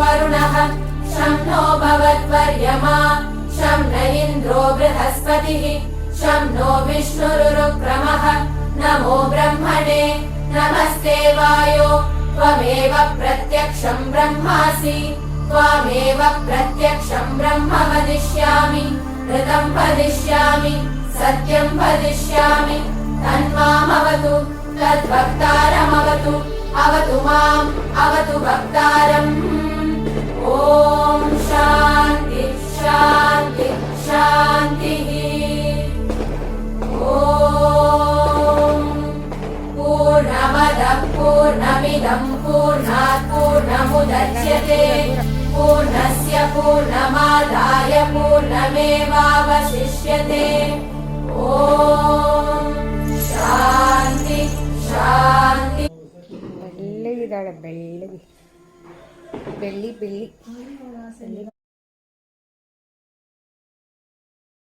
वरुणः शं नो भवद्वर्यमा शं न इन्द्रो बृहस्पतिः शं नो विष्णुरुक्रमः नमो ब्रह्मणे नमस्ते वायो त्वमेव प्रत्यक्षं ब्रह्मासि त्वामेव प्रत्यक्षं ब्रह्म वदिष्यामि ऋतं वदिष्यामि सत्यं वदिष्यामि तन्मामवतु तद्भक्तारमवतु अवतु माम् अवतु भक्तारम् ॐ शान्ति शान्ति शान्तिः ॐ पूर्णमदः पूर्णमिदं पूर्णात् पूर्णमुदच्यते पूर्णस्य पूर्णमादाय पूर्णमेवावशिष्यते ॐ ಶಾಂತಿ ಶಾಂತಿ. ಬೆಳ್ಳಗಿದ್ದಾಳೆ, ಬೆಳ್ಳಗಿ ಬೆಳ್ಳಿ ಬೆಳ್ಳಿ.